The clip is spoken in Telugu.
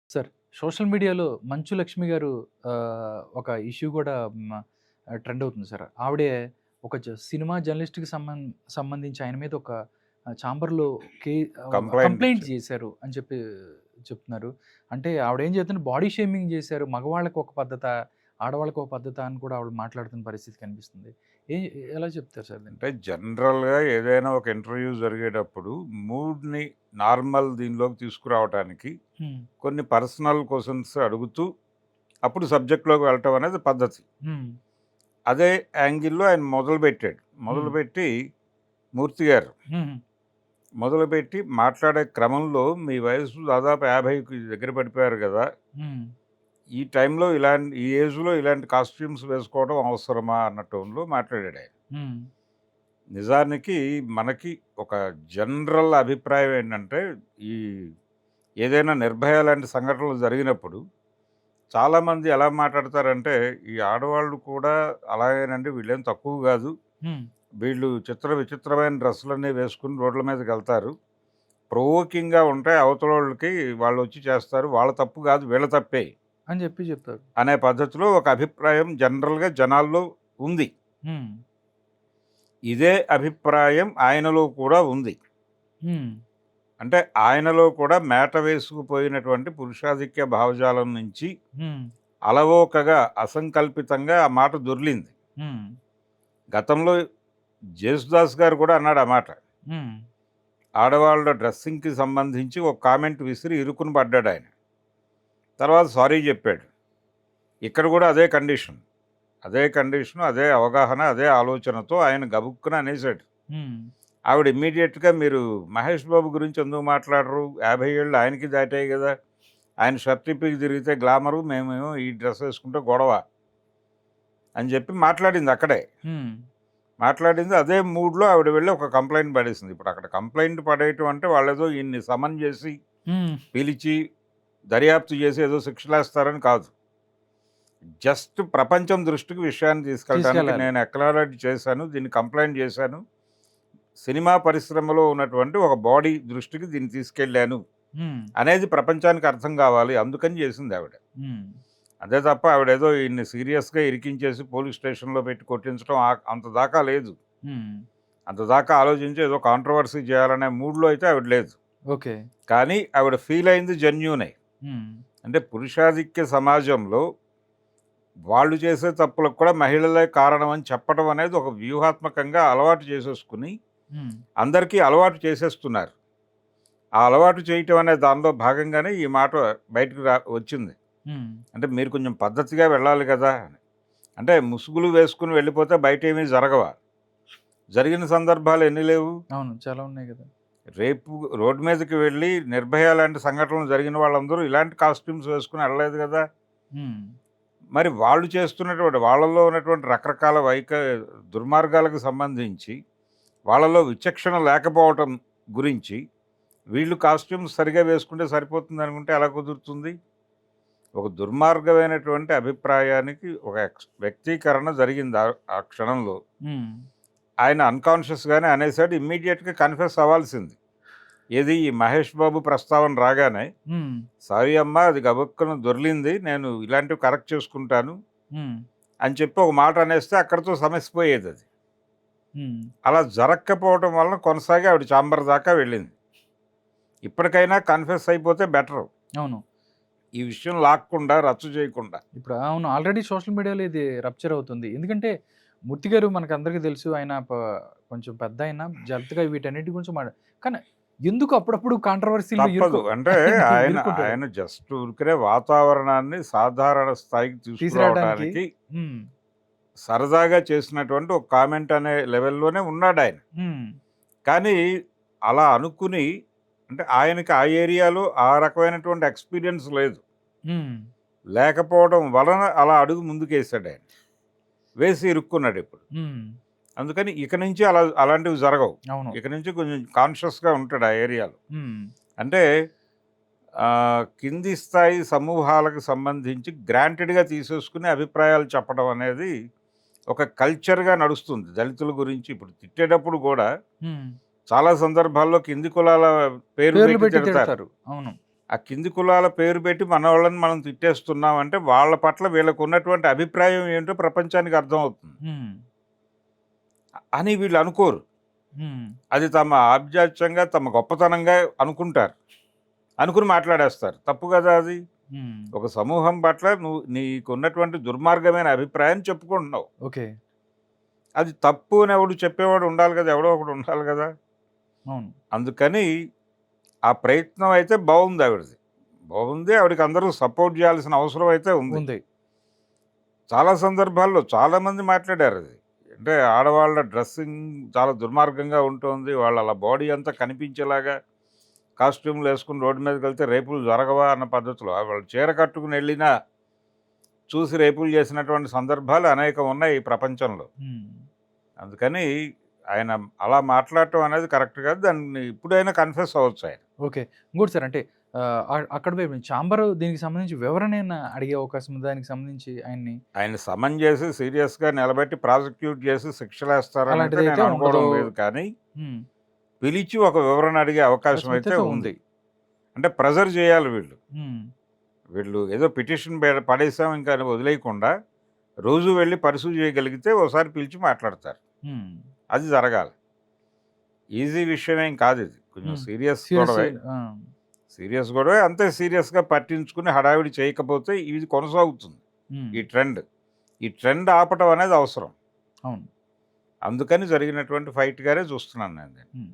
సార్, సోషల్ మీడియాలో 'మంచు లక్ష్మి' గారు ఒక ఇష్యూ గూడా ట్రెండ్ అవుతుంది సార్. ఆవిడే ఒక సినిమా జర్నలిస్ట్‌కి సంబంధించి ఆయన మీద ఒక చాంబర్‌లో కే కంప్లెయింట్ కంప్లెయింట్ ఇచ్చారు. చేశారు అని చెప్తున్నారు. అంటే ఆవిడేం చెప్తుంది, బాడీ షేమింగ్ చేశారు. మగవాళ్ళకి ఒక పద్ధతా, ఆడవాళ్ళకి ఒక పద్ధతా అని కూడా ఆవిడ మాట్లాడుతున్న పరిస్థితి కనిపిస్తుంది. ఏ ఎలా చెప్తారు సార్ దీన్ని? అంటే జనరల్‌గా ఏదైనా ఒక ఇంటర్వ్యూ జరిగేటప్పుడు మూడ్‌ని నార్మల్ దీనిలోకి తీసుకురావటానికి హ్మ్. కొన్ని పర్సనల్ క్వెషన్స్ అడుగుతూ అప్పుడు సబ్జెక్ట్‌లోకి వెళ్ళటం అనేది పద్ధతి. హ్మ్. అదే యాంగిల్‌లో ఆయన మొదలుపెట్టాడు. హ్మ్. మొదలుపెట్టి మూర్తి గారు హుహు. మొదలుపెట్టి మాట్లాడే క్రమంలో మీ వయసు దాదాపు 50కి దగ్గర పడిపోయారు గదా! హ్మ్. ఈ టైంలో ఈ ఏజ్‌లో ఇలాంటి కాస్ట్యూమ్స్ వేసుకోవడం అవసరమా అన్న టోన్‌లో మాట్లాడాడాయన. హ్మ్. నిజానికి మనకి ఒక జనరల్ అభిప్రాయం ఏంటంటే, ఈ ఏదైనా 'నిర్భయ' లాంటి సంఘటనలు జరిగినప్పుడు చాలామంది ఎలా మాట్లాడతారంటే, ఈ ఆడవాళ్ళు కూడా అలాగేనండి, వీళ్ళేం తక్కువ గాదు. హ్మ్. వీళ్ళు విచిత్రమైన డ్రెస్సులన్నీ వేసుకొని రోడ్ల మీదకెళ్తారు. ప్రొవోకింగ్‌గా ఉంటాయి. అవతలోళ్ళకి వాళ్ళొచ్చి చేస్తారు. వాళ్ళ తప్పు గాదు, వీళ్ళ తప్పే అని చెప్తారు. అనే పద్ధతిలో ఒక అభిప్రాయం జనరల్‌గా జనాల్లో ఉంది. హ్మ్. ఇదే అభిప్రాయం ఆయనలో కూడా ఉంది. హ్మ్. అంటే ఆయనలో కూడా మేట వేసుకుపోయినటువంటి పురుషాధిక్య భావజాలం నుంచి హ్మ్. అలవోకగా, అసంకల్పితంగా ఆ మాట దొర్లింది. హ్మ్. గతంలో 'జేసుదాస్' గారు కూడా అన్నాడు ఆ మాట. హ్మ్. ఆడవాళ్ళ డ్రెస్సింగ్‌కి సంబంధించి ఒక కామెంట్ విసిరి ఇరుకున పడ్డాడాయన. తర్వాత సారీ జెప్పాడు. ఇక్కడ కూడా అదే కండిషన్. అదే కండిషను, అదే అవగాహన, అదే ఆలోచనతో ఆయన గబుక్కున అనేసాడు. హ్మ్. ఆవిడ ఇమ్మీడియేట్‌గా మీరు 'మహేష్ బాబు' గురించి ఎందుకు మాట్లాడరు? 50 ఏళ్ళు ఆయనకి దాటాయి గదా! ఆయన షర్ట్ ఇప్పి తిరిగితే గ్లామరు, మేమేమో ఈ డ్రెస్ ఏసుకుంటే గొడవ అని జెప్పి మాట్లాడింది అక్కడే. హ్మ్. మాట్లాడింది అదే మూడ్‌లో ఆవిడ వెళ్లి ఒక కంప్లెయింట్ పడేసింది. ఇప్పుడు అక్కడ కంప్లెయింట్ పడేయటం అంటే వాళ్ళేదో ఈయన్ని సమన్ జేసి, హ్మ్. పిలిచి, దర్యాప్తు జేసి ఏదో శిక్షలేస్తారని కాదు. జస్ట్ ప్రపంచం దృష్టికి విషయాన్ని తీసుకెళ్ళటానికి తీసుకెళ్ళాలి. నేను అక్నాలెడ్జ్ చేశాను. దీన్ని కంప్లెయింట్ జేశాను. సినిమా పరిశ్రమలో ఉన్నటువంటి ఒక బాడీ దృష్టికి దీన్ని తీసుకెళ్ళాను హ్మ్. అనేది ప్రపంచానికి అర్థం కావాలి. అందుకని చేసిందావిడ. హ్మ్. అదే తప్ప ఆవిడేదో ఈయన్ని సీరియస్‌గా ఇరికించేసి పోలీస్ స్టేషన్‌లో పెట్టి కొట్టించడం అంత దాకా లేదు. హ్మ్. అంత దాకా ఆలోచించి ఏదో కాంట్రోవర్సీ చేయాలనే మూడ్‌లో అయితే ఆవిడ లేదు. ఓకే. కానీ ఆవిడ ఫీల్ అయింది జెన్యూనే. హ్మ్. అంటే పురుషాధిక్య సమాజంలో వాళ్ళు చేసే తప్పులకు కూడా మహిళలే కారణం అని చెప్పడం అనేది ఒక వ్యూహాత్మకంగా అలవాటు చేసేసుకొని హ్మ్. అందరికీ అలవాటు చేసేస్తున్నారు. ఆ అలవాటు చేయటం అనే దానిలో భాగంగానే ఈ మాట బయటకు వచ్చింది. హ్మ్. అంటే మీరు కొంచెం పద్ధతిగా వెళ్ళాలి గదా! అని. అంటే ముసుగులు వేసుకొని వెళ్ళిపోతే బయటేమీ జరగవా? జరిగిన సందర్భాలు ఎన్ని లేవు? అవును. చాలా ఉన్నాయి గదా! రేపు రోడ్డు మీదకి వెళ్ళి 'నిర్భయ' లాంటి సంఘటనలు జరిగిన వాళ్ళందరూ ఇలాంటి కాస్ట్యూమ్స్ వేసుకొని వెళ్ళలేదు గదా! హ్మ్. మరి వాళ్ళు చేస్తున్నటువంటి వాళ్ళలో ఉన్నటువంటి రకరకాల దుర్మార్గాలకు సంబంధించి వాళ్ళలో విచక్షణ లేకపోవటం గురించి వీళ్ళు కాస్ట్యూమ్స్ సరిగ్గా వేసుకుంటే సరిపోతుందనుకుంటే ఎలా కుదురుతుంది? ఒక దుర్మార్గమైనటువంటి అభిప్రాయానికి ఒక వ్యక్తీకరణ జరిగింది ఆ క్షణంలో. హ్మ్. ఆయన అన్‌కాన్షియస్‌గానే అనేసాడు. ఇమ్మీడియేట్‌గా కన్ఫెస్ అవ్వాల్సింది. ఏది ఈ 'మహేష్ బాబు' ప్రస్తావన రాగానే, హ్మ్. "సారీ అమ్మా, అది గబుక్కున దొర్లింది. నేను ఇలాంటివి కరెక్ట్ చేసుకుంటాను" హ్మ్. అని చెప్పి ఒక మాట అనేస్తే అక్కడితో సమస్య పోయేదది. హ్మ్. అలా జరక్కపోవటం వలన కొనసాగి ఆవిడ చాంబర్ దాకా వెళ్ళింది. ఇప్పటికైనా కన్ఫెస్ అయిపోతే బెటరు. అవును. ఈ విషయం లాక్కుండా, రచ్చ చేయకుండా. ఇప్పుడు అవును. ఆల్రెడీ సోషల్ మీడియాలో ఇది రప్చర్ అవుతుంది. ఎందుకంటే, మూర్తి గారు మనకందరికీ తెలుసు. ఆయన కొంచెం పెద్దాయన. జాగ్రత్తగా వీటన్నిటి గురించి కానీ ఎందుకు అప్పుడప్పుడు కాంట్రోవర్సీ‌ల్లో తప్పదు. అంటే ఆయన ఇరుక్కుంటాడు. ఆయన జస్ట్ ఊరికనే వాతావరణాన్ని సాధారణ స్థాయికి తీసుకురావడానికి. తీసుకురావటానికి హ్మ్. సరదాగా చేసినటువంటి ఒక కామెంట్ అనే లెవెల్‌లోనే ఉన్నాడాయన. హ్మ్. కానీ అలా అనుకుని, అంటే ఆయనకి ఆ ఏరియాలో ఆ రకమైనటువంటి ఎక్స్‌పీరియన్స్ లేదు. హ్మ్. లేకపోవడం వలన అలా అడుగు ముందుకేసాడాయన. వేసి ఇరుక్కున్నాడిప్పుడు. హ్మ్. అందుకని ఇక నుంచి అలాంటివి జరగవు. అవును. ఇక నుంచి కొంచెం కాన్షియస్‌గా ఉంటాడు ఆ ఏరియాలో. హ్మ్. అంటే కింది స్థాయి సమూహాలకు సంబంధించి గ్రాంటెడ్‌గా తీసేసుకుని అభిప్రాయాలు చెప్పడం అనేది ఒక కల్చర్‌గా నడుస్తుంది. దళితుల గురించి ఇప్పుడు తిట్టేటప్పుడు గూడా హ్మ్. చాలా సందర్భాల్లో కింది కులాల పేరు పేర్లు పెట్టి పెట్టి తిడతారు. తిడతారు. అవును. ఆ కింది కులాల పేరు పెట్టి మన వాళ్ళని మనం తిట్టేస్తున్నాం అంటే వాళ్ళ పట్ల వీళ్ళకు ఉన్నటువంటి అభిప్రాయం ఏంటో ప్రపంచానికి అర్థమవుతుంది హ్మ్. అని వీళ్ళు అనుకోరు. హ్మ్. అది తమ ఆబ్జాత్యంగా, తమ గొప్పతనంగా అనుకుంటారు. అనుకుని మాట్లాడేస్తారు. తప్పు కదా అది. హ్మ్. ఒక సమూహం పట్ల నువ్వు నీకున్నటువంటి దుర్మార్గమైన అభిప్రాయం చెప్పుకుంటున్నావు. ఓకే. అది తప్పు అని ఎవడు చెప్పేవాడు ఉండాలి కదా! ఎవడో ఒకడు ఉండాలి కదా! అవును. అందుకని ఆ ప్రయత్నం అయితే బావుంది ఆవిడది. బావుంది. ఆవిడకి అందరూ సపోర్ట్ చేయాల్సిన అవసరం అయితే ఉంది. ఉంది. చాలా సందర్భాల్లో చాలామంది మాట్లాడారది. అంటే ఆడవాళ్ళ డ్రెస్సింగ్ చాలా దుర్మార్గంగా ఉంటుంది. వాళ్ళ అలా బాడీ అంతా కనిపించేలాగా కాస్ట్యూమ్‌లేసుకొని రోడ్డు మీదకెళ్తే రేపులు జరగవా అన్న పద్ధతిలో వాళ్ళు చీర కట్టుకుని ఎళ్ళినా చూసి రేపులు చేసినటువంటి సందర్భాలు అనేకం ఉన్నాయి ఈ ప్రపంచంలో. హ్మ్. అందుకని ఆయన అలా మాట్లాడటం అనేది కరెక్ట్ కాదు. దాన్ని ఇప్పుడైనా కన్ఫెస్ అవ్వచ్చు ఆయన. ఓకే. ఇంకోటి సార్ అంటే అక్కడ వైపు చాంబర్ దీనికి సంబంధించి వివరణ ఏమన్నా అడిగే అవకాశం ఉందా? దానికి సంబంధించి ఆయన్ని? ఆయన సమన్ చేసి సీరియస్‌గా నిలబెట్టి ప్రాసిక్యూట్ చేసి శిక్షలేస్తారనైతే అలాంటిదైతే నేను ఉండదు. అనుకోవడం లేదు కానీ, హ్మ్. పిలిచి ఒక వివరణ అడిగే అవకాశం అయితే అయితే ఉంది. ఉంది. అంటే ప్రెజర్ చేయాలి వీళ్ళు. హ్మ్. వీళ్ళు ఏదో పిటిషన్ పడేసాం ఇంకా అని వదిలేయకుండా, రోజు వెళ్లి పర్సూ చేయగలిగితే ఓసారి పిలిచి మాట్లాడతారు. హ్మ్. అది జరగాలి. ఈజీ విషయమేం కాదిది. కొంచెం హ్మ్. Serious serious. గొడవే. ఆ! సీరియస్ గొడవే. అంతే సీరియస్‌గా పట్టించుకుని హడావిడి చేయకపోతే ఇది కొనసాగుతుంది. హ్మ్. ఈ ట్రెండ్. ఈ ట్రెండ్ ఆపటం అనేది అవసరం. అవును. అందుకని జరిగినటువంటి ఫైట్‌గానే చూస్తున్నాను నేను దీన్ని. హ్మ్.